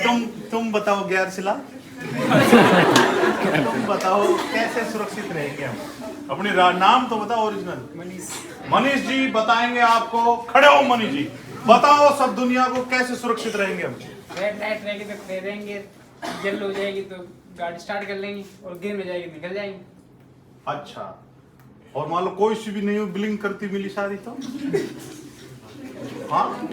तुम बताओ गैरसिला, तुम बताओ कैसे सुरक्षित रहेंगे हम? अपनी नाम तो बताओ ओरिजिनल। मनीष। मनीष जी बताएंगे आपको। खड़े हो मनीष जी, बताओ सब दुनिया को कैसे सुरक्षित रहेंगे हम? रेड लाइट रहेगी तो खड़े रहेंगे, येलो हो जाएगी तो गाड़ी स्टार्ट कर लेंगे, और ग्रीन हो जाएगी निकल जाएंगे। अच्छा, और मान लो कोई सी भी नहीं ब्लिंक करती मिली सारी तो? हाँ,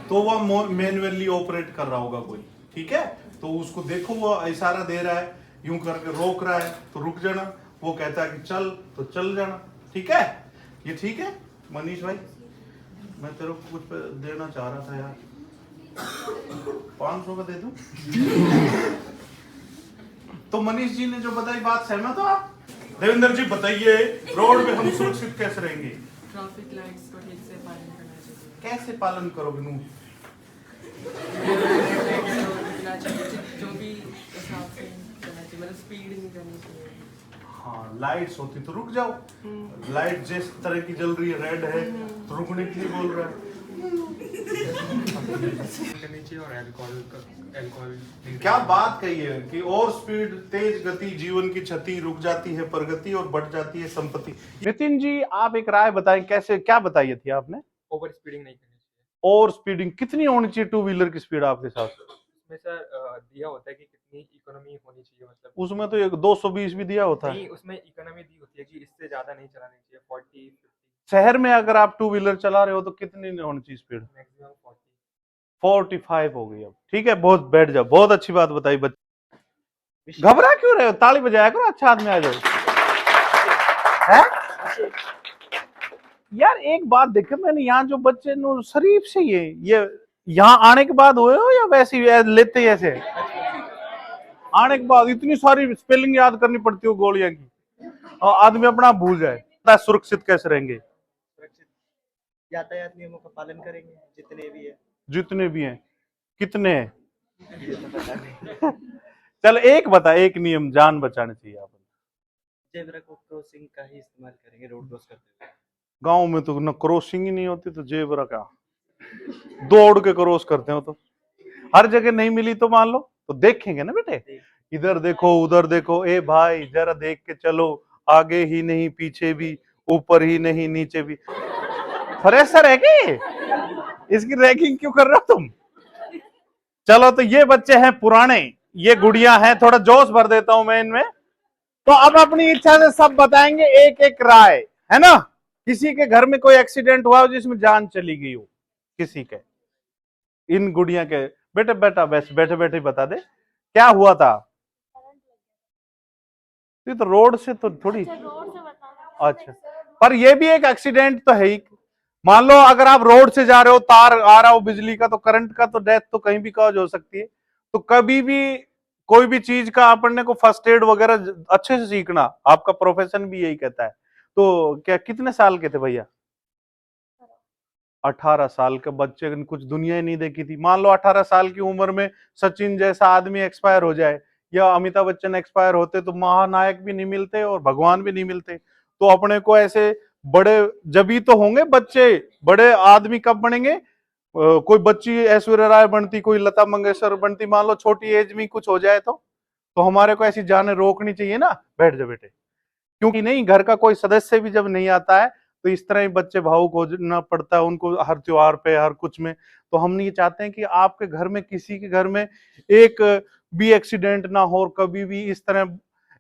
तो वह मैन्युअली ऑपरेट कर रहा होगा कोई, ठीक है? तो उसको देखो, वो इशारा दे रहा है, यूं करके रोक रहा है तो रुक जाना, वो कहता है कि चल तो चल जाना, ठीक है? ये ठीक है मनीष भाई? मैं तेरे को कुछ देना चाह रहा था यार, 500 का दे दूं? तो मनीष जी ने जो बताई बात सहमत हो आप? देवेंद्र जी बताइए, रोड पे हम सुरक्षित कैसे रहेंगे? ट्रैफिक लाइट्स को ठीक से पालन करना चाहिए। कैसे पालन करोगे नू? रुकना चाहिए, जो भी हिसाब से करना चाहिए, मतलब स्पीड नहीं करनी चाहिए। हाँ, लाइट्स होती तो रुक जाओ, लाइट जिस तरह की जल रही है, रेड है तो रुकने के लिए बोल रहा है। करनी चाहिए और अल्कोहल क्या बात कही है कि और स्पीड, तेज गति जीवन की क्षति, रुक जाती है प्रगति और बढ़ जाती है संपत्ति। नितिन जी आप एक राय बताएं, कैसे, क्या बताई थी आपने? ओवर स्पीडिंग नहीं करनी चाहिए। और स्पीडिंग कितनी होनी चाहिए टू व्हीलर की स्पीड आपके साथ? उसमें सर दिया होता है कि कितनी इकोनॉमी होनी चाहिए, मतलब उसमें तो एक 220 भी दिया होता है। नहीं, उसमें इकोनॉमी दी होती है कि इससे ज्यादा नहीं चलानी चाहिए, 40 50, शहर में अगर आप टू व्हीलर चला रहे हो तो कितनी होनी चाहिए स्पीड? मैक्सिमम 40। 45 हो गई अब, ठीक है? बहुत, बैठ जाओ, बहुत अच्छी बात बताई बच्चे। घबरा क्यों रहे हो? ताली बजाया करो, अच्छा आदमी आ जाओ। है यार, एक बात देखो, मैंने यहाँ जो बच्चे नो शरीफ से ये यहाँ आने के बाद हुए हो या वैसे ही लेते ही ऐसे? आने के बाद इतनी सारी स्पेलिंग याद करनी पड़ती हो गोलियां की, और आदमी अपना भूल जाए। सुरक्षित कैसे रहेंगे? सुरक्षित यातायात नियमों का पालन करेंगे, जितने भी है। जितने भी हैं? कितने हैं? चल एक बता, एक नियम जान बचाने चाहिए आप। जेब्रा को क्रॉसिंग का ही इस्तेमाल करेंगे रोड क्रॉस करते हुए। गांव में तो न क्रॉसिंग ही नहीं होती, तो जेबरा का दौड़ के क्रॉस करते हो। तो हर जगह नहीं मिली तो मान लो तो देखेंगे ना बेटे, इधर देखो उधर देखो, ए भाई जरा देख के चलो, आगे ही नहीं पीछे भी, ऊपर ही नहीं नीचे भी। फ्रेशर है कि इसकी रैगिंग क्यों कर रहे हो तुम? चलो, तो ये बच्चे हैं पुराने, ये गुड़िया है, थोड़ा जोश भर देता हूं मैं इनमें। तो अब अपनी इच्छा से सब बताएंगे, एक एक राय, है ना? किसी के घर में कोई एक्सीडेंट हुआ हो जिसमें जान चली गई हो किसी के, इन गुड़िया के बेटे, बेटा बस बैठे बैठे बता दे क्या हुआ था। ये तो रोड से तो थोड़ी, अच्छा, पर ये भी एक एक्सीडेंट तो है ही। मान लो अगर आप रोड से जा रहे हो, तार आ रहा हो बिजली का, तो करंट का तो डेथ तो कहीं भी कॉज हो सकती है। तो कभी भी कोई भी चीज का अपने को फर्स्ट एड वगैरह अच्छे से सीखना, आपका प्रोफेशन भी यही कहता है। तो क्या कितने साल के थे भैया? 18 साल के बच्चे ने कुछ दुनिया ही नहीं देखी थी। मान लो 18 साल की उम्र में सचिन जैसा आदमी एक्सपायर हो जाए, या अमिताभ बच्चन एक्सपायर होते, तो महानायक भी नहीं मिलते और भगवान भी नहीं मिलते। तो अपने को ऐसे बड़े जब ही तो होंगे बच्चे, बड़े आदमी कब बनेंगे? कोई बच्ची ऐश्वर्या राय बनती, कोई लता मंगेशकर बनती, मान लो छोटी एज में कुछ हो जाए तो हमारे को ऐसी जाने रोकनी चाहिए ना। बैठ जा बेटे, क्योंकि नहीं, घर का कोई सदस्य भी जब नहीं आता है तो इस तरह ही बच्चे भावुक होना पड़ता है उनको, हर त्योहार पे, हर कुछ में। तो हम नहीं चाहते हैं कि आपके घर में, किसी के घर में एक भी एक्सीडेंट ना हो, और कभी भी इस तरह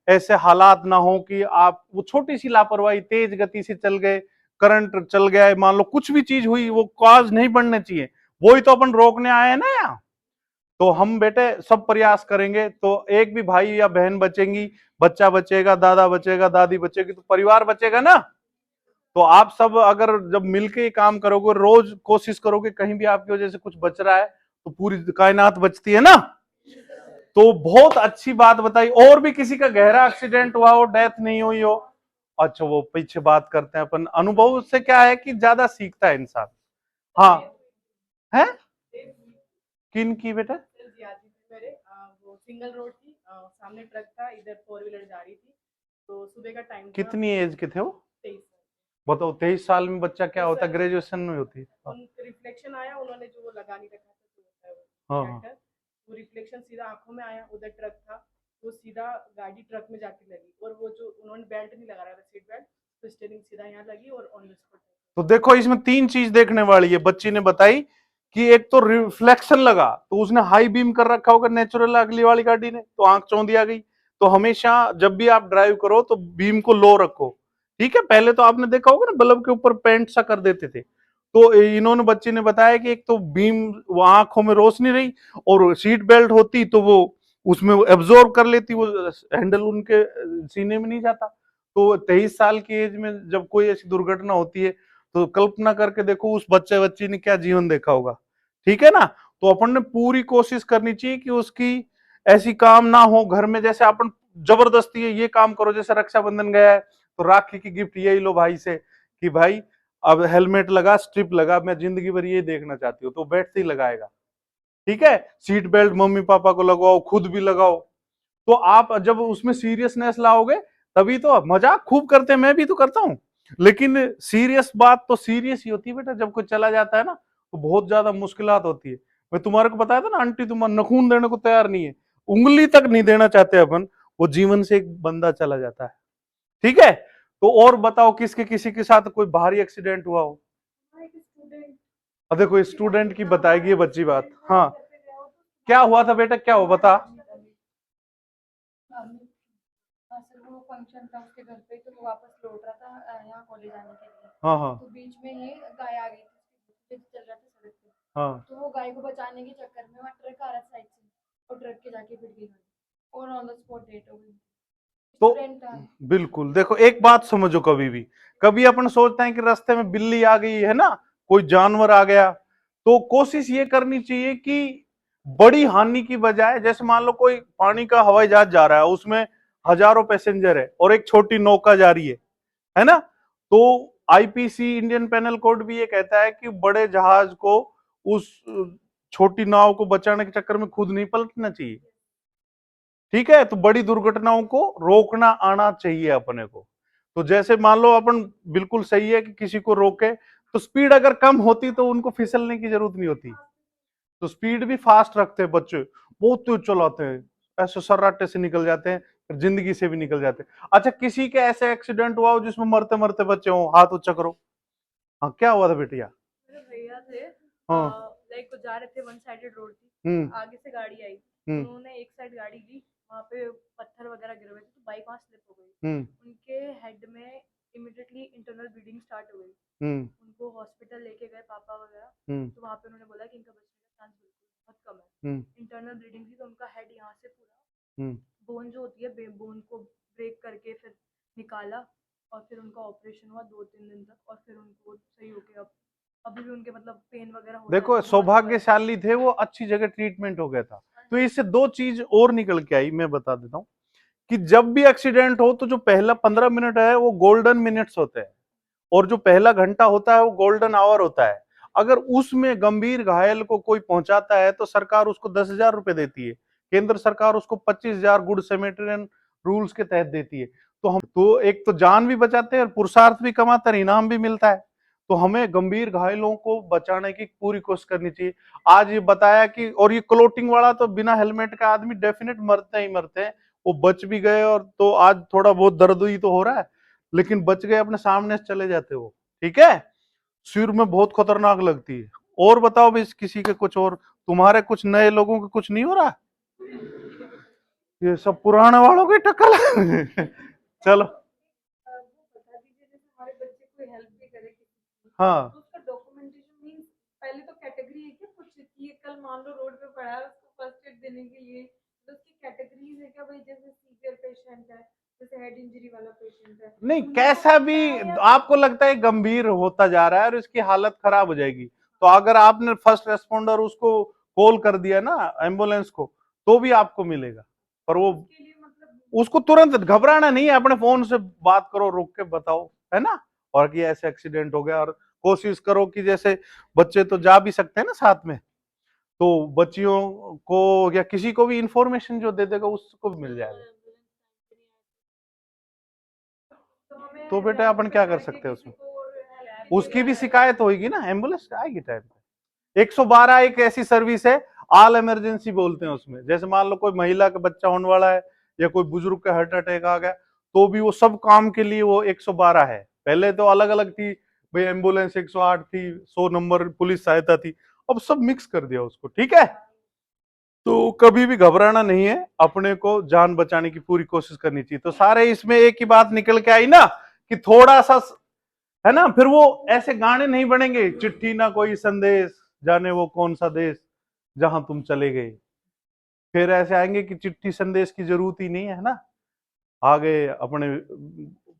ऐसे हालात ना हो कि आप, वो छोटी सी लापरवाही, तेज गति से चल गए, करंट चल गया है, मान लो कुछ भी चीज हुई, वो कॉज नहीं बनने चाहिए। वही तो अपन रोकने आए हैं ना यहाँ। तो हम बेटे सब प्रयास करेंगे, तो एक भी भाई या बहन बचेंगी, बच्चा बचेगा, दादा बचेगा, दादी बचेगी, तो परिवार बचेगा ना। तो आप सब अगर जब मिलके ये काम करोगे, रोज कोशिश करोगे, कहीं भी आपकी वजह से कुछ बच रहा है तो पूरी कायनात बचती है ना। तो बहुत अच्छी बात बताई। और भी किसी का गहरा एक्सीडेंट हुआ हो, डेथ नहीं हुई हो? अच्छा, वो पीछे बात करते हैं अपन। अनुभव से क्या है कि ज्यादा सीखता है इंसान। हाँ है, किन की बेटा? मेरे वो सिंगल रोड थी, सामने ट्रक था, इधर फोर व्हीलर जा रही थी, तो सुबह का टाइम था। कितनी एज के थे वो? 23। बताओ, 23 साल में बच्चा क्या होता है? ग्रेजुएशन में होती है। रिफ्लेक्शन आया, उन्होंने जो वो लगा नहीं रखा था, हाँ, वो रिफ्लेक्शन सीधा आंखों में आया, उधर ट्रक था, वो सीधा गाड़ी ट्रक में जाके लगी, और वो जो उन्होंने बेल्ट नहीं लगा रहा था, सीट बेल्ट, तो स्टीयरिंग सीधा यहाँ लगी और ऑन द स्पॉट। तो देखो इसमें 3 चीज देखने वाली है। बच्ची ने बताई कि एक तो रिफ्लेक्शन लगा, तो उसने हाई बीम कर रखा होगा नेचुरल, अगली वाली गाड़ी ने, तो आंख चौंधी आ गई। तो हमेशा जब भी आप ड्राइव करो तो बीम को लो रखो, ठीक है। पहले तो आपने देखा होगा ना, बल्ब के ऊपर पेंट सा कर देते थे। तो इन्होंने, बच्ची ने बताया कि एक तो बीम, वो आंखों में रोशनी रही, और सीट बेल्ट होती तो वो उसमें एब्जॉर्ब कर लेती, वो हैंडल उनके सीने में नहीं जाता। तो 23 साल की एज में जब कोई ऐसी दुर्घटना होती है, तो कल्पना करके देखो उस बच्ची ने क्या जीवन देखा होगा, ठीक है ना। तो अपन ने पूरी कोशिश करनी चाहिए कि उसकी ऐसी काम ना हो घर में, जैसे अपन जबरदस्ती है ये काम करो। जैसे रक्षाबंधन गया है तो राखी की गिफ्ट यही लो भाई से कि भाई अब हेलमेट लगा, स्ट्रिप लगा, मैं जिंदगी भर ये देखना चाहती हूँ, तो बैठते ही लगाएगा, ठीक है। सीट बेल्ट मम्मी पापा को लगवाओ, खुद भी लगाओ। तो आप जब उसमें सीरियसनेस लाओगे तभी तो। मजाक खूब करते हैं, मैं भी तो करता हूँ, लेकिन सीरियस बात तो सीरियस ही होती है बेटा। जब कोई चला जाता है ना तो बहुत ज्यादा मुश्किलात होती है। मैं तुम्हारे को बताया था ना, आंटी तुम्हारा नखून देने को तैयार नहीं है, उंगली तक नहीं देना चाहते अपन, वो जीवन से एक बंदा चला जाता है, ठीक है। तो और बताओ, किसके किसी के साथ कोई भारी एक्सीडेंट हुआ हो? देखो स्टूडेंट की बताएगी ये बच्ची बात। हाँ, क्या हुआ था बेटा, क्या हुआ बता। सर वो फंक्शन था उसके घर पे, तो वो वापस लौट रहा था यहाँ कॉलेज आने के लिए। हाँ हाँ तो बीच में ही गाय आ गई थी, चल रहा था सड़क पे। हाँ। तो वो गाय को बचाने के चक्कर में वहाँ ट्रक आ रहा साइड से, और ट्रक के जाके पिट गई गाड़ी, और ऑन द स्पॉट डेथ हो गई। तो स्टूडेंट था। बिल्कुल देखो, एक बात समझो, कभी भी कभी अपन सोचते हैं कि रास्ते में बिल्ली आ गई है ना, कोई जानवर आ गया, तो कोशिश ये करनी चाहिए कि बड़ी हानि की बजाय, जैसे मान लो कोई पानी का हवाई जहाज जा रहा है, उसमें हजारों पैसेंजर है और एक छोटी नौका जा रही है ना, तो आईपीसी इंडियन पेनल कोड भी ये कहता है कि बड़े जहाज को उस छोटी नाव को बचाने के चक्कर में खुद नहीं पलटना चाहिए, ठीक है। तो बड़ी दुर्घटनाओं को रोकना आना चाहिए अपने को। तो जैसे मान लो अपन, बिल्कुल सही है कि किसी को रोके, तो स्पीड अगर कम होती तो उनको फिसलने की जरूरत नहीं होती। तो स्पीड भी फास्ट रखते हैं बच्चे, बहुत तेज चलाते हैं, ऐसे सर्राटे से निकल जाते हैं, फिर जिंदगी से भी निकल जाते हैं। अच्छा, किसी के ऐसे एक्सीडेंट हुआ हो जिसमें मरते मरते बच्चे हो, हाथ ऊंचा करो। हाँ, क्या हुआ था बेटिया? मेरे भैया थे, हाँ। लाइक वो जा रहे थे, वन साइडेड रोड थी, आगे से गाड़ी आई, उन्होंने एक साइड गाड़ी ली, वहाँ पे पत्थर वगैरह गिरे हुए थे, तो बाइक वहाँ स्लिप हो गई, उनके हेड में इमिडिएटली इंटरनल ब्लीडिंग स्टार्ट हो गई। उनको हॉस्पिटल लेके गए पापा वगैरह, तो वहाँ पे उन्होंने बोला कि इनका बचने का चांस बिल्कुल बहुत कम है। इंटरनल ब्लीडिंग थी, तो उनका हेड यहाँ से पूरा बोन जो होती है, बोन को ब्रेक करके फिर निकाला, और फिर उनका ऑपरेशन हुआ 2-3 दिन तक, और फिर उनको सही हो गया। अब अभी भी उनके मतलब पेन वगैरह होता देखो है। सौभाग्यशाली थे वो, अच्छी जगह ट्रीटमेंट हो गया था। तो इससे 2 चीज और निकल के आई, मैं बता देता हूँ कि जब भी एक्सीडेंट हो तो जो पहला 15 मिनट है वो गोल्डन मिनट्स होते हैं, और जो पहला घंटा होता है वो गोल्डन आवर होता है। अगर उसमें गंभीर घायल को कोई पहुंचाता है तो सरकार उसको 10,000 रुपए देती है, केंद्र सरकार उसको 25,000 गुड सैमरिटन रूल्स के तहत देती है। तो हम तो एक तो जान भी बचाते हैं और पुरुषार्थ भी कमाते हैं, इनाम भी मिलता है। तो हमें गंभीर घायलों को बचाने की पूरी कोशिश करनी चाहिए। आज ये बताया कि, और ये क्लोटिंग वाला तो बिना हेलमेट का आदमी डेफिनेट मरते ही मरते हैं, वो बच भी गए, और तो आज थोड़ा बहुत दर्द ही तो हो रहा है, लेकिन बच गए, अपने सामने से चले जाते हो, ठीक है। सिर में बहुत खतरनाक लगती है। और बताओ भी किसी के कुछ, और तुम्हारे कुछ नए लोगों के कुछ नहीं हो रहा? ये सब पुराने वालों की टक्कर चलो। बता दीजिए, जैसे हमारे बच्चे कोई हेल्प भी करे किसी की, हाँ, तो उसका डॉक्यूमेंटेशन मींस पहले तो कैटेगरी है क्या कुछ कि कल मान लो रोड पे पड़ा है, उसको फर्स्ट एड देने के लिए, तो उसकी कैटेगरीज है क्या भाई? जैसे सीवियर पेशेंट है, जैसे हेड इंजरी वाला पेशेंट है, नहीं उनको कैसा भी पता है या आपको लगता है गंभीर होता जा रहा है और इसकी हालत खराब हो जाएगी, तो अगर आपने फर्स्ट रेस्पॉन्डर उसको कॉल कर दिया ना, एम्बुलेंस को, तो भी आपको मिलेगा। पर वो उसके लिए मतलब उसको तुरंत घबराना नहीं है, अपने फोन से बात करो, रुक के बताओ, है ना। और कि ऐसे एक्सीडेंट हो गया, और कोशिश करो कि जैसे बच्चे तो जा भी सकते हैं ना साथ में, तो बच्चियों को या किसी को भी इंफॉर्मेशन जो दे देगा उसको भी मिल जाएगा। तो हमें तो बेटा अपन ज्यादातर क्या कर करके सकते हैं किसी उसमें? को उसकी भी शिकायत होगी ना, एम्बुलेंस आएगी टाइम पे। 112 एक ऐसी सर्विस है, ऑल इमरजेंसी बोलते हैं उसमें। जैसे मान लो कोई महिला का बच्चा होने वाला है या कोई बुजुर्ग का हार्ट अटैक आ गया, तो भी वो सब काम के लिए वो 112 है। पहले तो अलग अलग थी भाई, एम्बुलेंस 108 थी, 100 नंबर पुलिस सहायता थी, अब सब मिक्स कर दिया उसको। ठीक है, तो कभी भी घबराना नहीं है, अपने को जान बचाने की पूरी कोशिश करनी चाहिए। तो सारे इसमें एक ही बात निकल के आई ना कि थोड़ा सा है ना, फिर वो ऐसे गाने नहीं बनेंगे, चिट्ठी ना कोई संदेश, जाने वो कौन सा देश जहां तुम चले गए। फिर ऐसे आएंगे कि चिट्ठी संदेश की जरूरत ही नहीं है ना, आगे अपने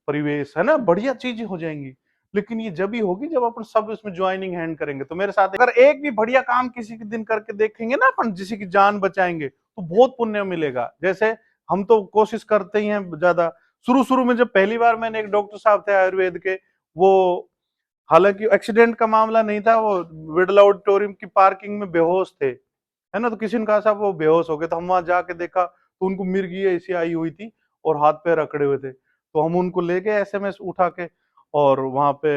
परिवेश है ना, बढ़िया चीजें हो जाएंगी। लेकिन ये जब ही होगी जब अपन सब इसमें ज्वाइनिंग हैंड करेंगे। तो मेरे साथ अगर एक भी बढ़िया काम किसी के दिन करके देखेंगे ना अपन, किसी की जान बचाएंगे, तो बहुत पुण्य मिलेगा। जैसे हम तो कोशिश करते ही हैं ज्यादा। शुरू शुरू में जब पहली बार मैंने, एक डॉक्टर साहब थे आयुर्वेद के, वो हालांकि एक्सीडेंट का मामला नहीं था, वो विडल ऑडिटोरियम की पार्किंग में बेहोश थे, है ना, तो किसी ने कहा साहब वो बेहोश हो गए। तो हम वहां जाके देखा तो उनको मिर्गी ऐसी आई हुई थी और हाथ पैर अकड़े हुए थे। तो हम उनको ले गए एसएमएस उठा के, और वहां पे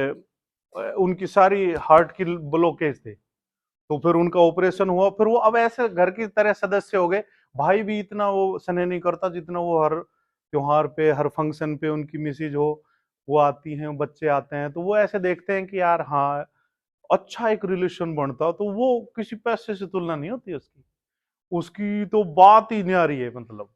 उनकी सारी हार्ट की ब्लॉकेज थे। तो फिर उनका ऑपरेशन हुआ, फिर वो अब ऐसे घर की तरह सदस्य हो गए। भाई भी इतना वो स्नेह नहीं करता जितना वो हर त्योहार पे, हर फंक्शन पे उनकी मिसेज हो, वो आती हैं, बच्चे आते हैं, तो वो ऐसे देखते हैं कि यार हाँ, अच्छा एक रिलेशन बनता। तो वो किसी पैसे से तुलना नहीं होती उसकी, उसकी तो बात ही न्यारी है, मतलब,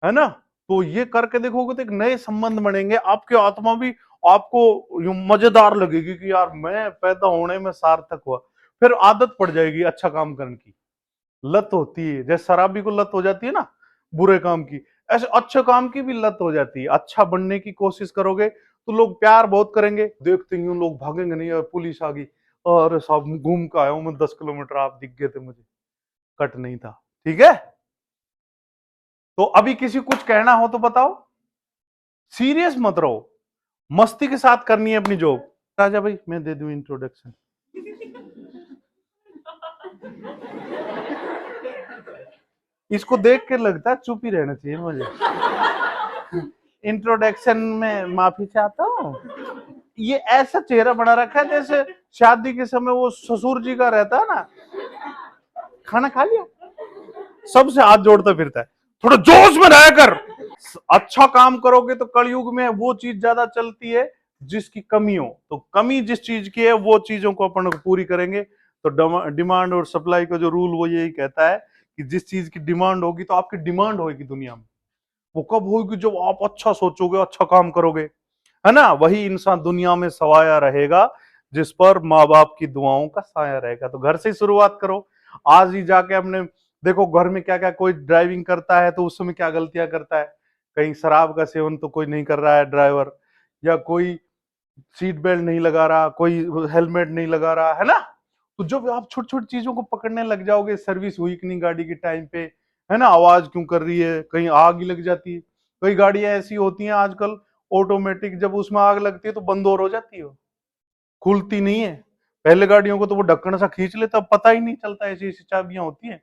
है ना। तो ये करके देखोगे तो एक नए संबंध बनेंगे, आपकी आत्मा भी आपको यूं मजेदार लगेगी कि यार मैं पैदा होने में सार्थक हुआ। फिर आदत पड़ जाएगी अच्छा काम करने की, लत होती है, जैसे शराबी को लत हो जाती है ना बुरे काम की, ऐसे अच्छे काम की भी लत हो जाती है। अच्छा बनने की कोशिश करोगे तो लोग प्यार बहुत करेंगे, देखते ही लोग भागेंगे नहीं, और पुलिस आ गई, और साहब घूम के आया हूं मैं 10 किलोमीटर, आप दिख गए थे मुझे, कट नहीं था। ठीक है, तो अभी किसी कुछ कहना हो तो बताओ, सीरियस मत रहो, मस्ती के साथ करनी है अपनी जॉब। राजा भाई मैं दे दूं इंट्रोडक्शन। इसको देख के लगता है चुप ही रहना चाहिए मुझे। इंट्रोडक्शन में माफी चाहता हूँ, ये ऐसा चेहरा बना रखा है जैसे शादी के समय वो ससुर जी का रहता है ना, खाना खा लिया, सबसे हाथ जोड़ता फिरता है, थोड़ा जोश में रह कर। अच्छा काम करोगे तो कलयुग में वो चीज ज्यादा चलती है जिसकी कमी हो, तो कमी जिस चीज की है वो चीजों को अपन पूरी करेंगे। तो डिमांड और सप्लाई का जो रूल वो यही कहता है कि जिस चीज की डिमांड होगी तो आपकी डिमांड होगी दुनिया में। वो कब होगी? जब आप अच्छा सोचोगे, अच्छा काम करोगे, है ना। वही इंसान दुनिया में सवाया रहेगा जिस पर माँ बाप की दुआओं का साया रहेगा। तो घर से ही शुरुआत करो, आज ही जाके अपने देखो घर में क्या क्या, कोई ड्राइविंग करता है तो उस समय क्या गलतियां करता है, कहीं शराब का सेवन तो कोई नहीं कर रहा है ड्राइवर, या कोई सीट बेल्ट नहीं लगा रहा, कोई हेलमेट नहीं लगा रहा, है ना। तो जब आप छोटी छोटी चीजों को पकड़ने लग जाओगे, सर्विस हुई कि नहीं गाड़ी के टाइम पे, है ना, आवाज क्यों कर रही है, कहीं आग ही लग जाती है। कई गाड़ियां ऐसी होती हैं आजकल ऑटोमेटिक, जब उसमें आग लगती है तो बंद और हो जाती है, खुलती नहीं है। पहले गाड़ियों को तो वो ढक्कन सा खींच लेता, पता ही नहीं चलता, ऐसी ऐसी चाबियां होती है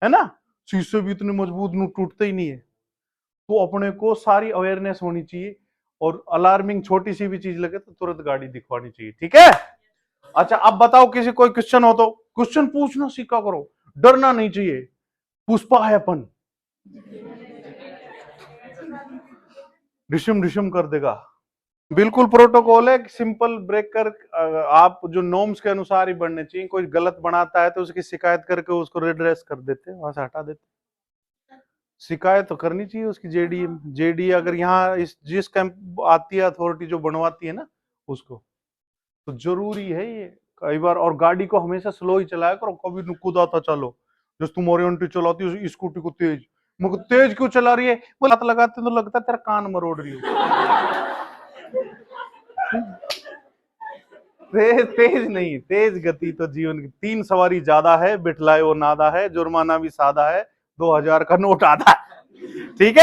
ना। शीशे भी इतने मजबूत टूटते ही नहीं है। तो अपने को सारी अवेयरनेस होनी चाहिए, और अलार्मिंग छोटी सी भी चीज लगे तो तुरंत गाड़ी दिखवानी चाहिए। ठीक है, अच्छा अब बताओ, किसी कोई क्वेश्चन हो तो क्वेश्चन पूछना सीखा करो, डरना नहीं चाहिए, पुष्पा है अपन, डिशम डिशम कर देगा। बिल्कुल प्रोटोकॉल है, सिंपल ब्रेकर, आप जो नॉर्म्स के अनुसार ही बनने चाहिए। कोई गलत बनाता है तो उसकी शिकायत करके उसको रिड्रेस कर देते हैं, वहां से हटा देते हैं। शिकायत तो करनी चाहिए उसकी, जेडी अगर यहाँ इस जिस कैंप आती है अथॉरिटी जो बनवाती है ना उसको, तो जरूरी है ये कई बार। और गाड़ी को हमेशा स्लो ही चलाया करो, कभी कुदाता चलो। जैसे तुम ओरिएंटी चलाती हो स्कूटी को तेज, मगर तेज क्यों चला रही है, वो हाथ लगाते तो लगता है तेरा कान मरोड़ रही हो। तेज नहीं, तेज गति तो जीवन की 3 सवारी ज्यादा है, बिठलाए वो नादा है, जुर्माना भी सादा है, 2000 का नोट आधा है। ठीक है।